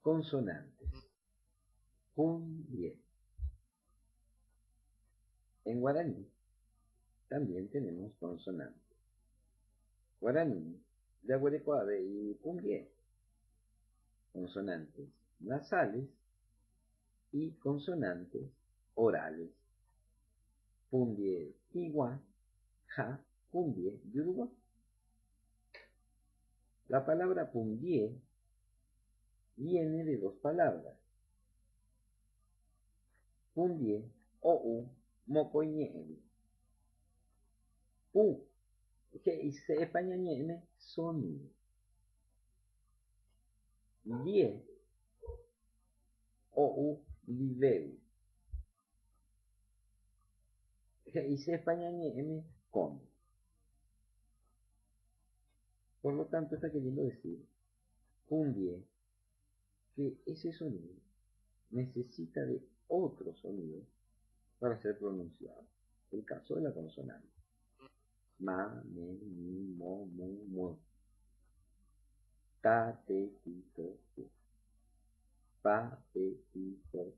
Consonantes. Pundie. En guaraní también tenemos consonantes. Guaraní, yaguarecuave y pundie. Consonantes nasales y consonantes orales. Pundie tigua, ja, pundie yoruba. La palabra pundie viene de dos palabras. Pundie ou mocoñe'en. Pu, que se españañe'en sonido. Die ou liveu. Que se españañe'en con. Por lo tanto, está queriendo decir pundie que ese sonido necesita de otro sonido para ser pronunciado. El caso de la consonante. Ma, me, mi, mo, mu, mu. Ta, te, ti, to, tu. Pa, te, ti, to,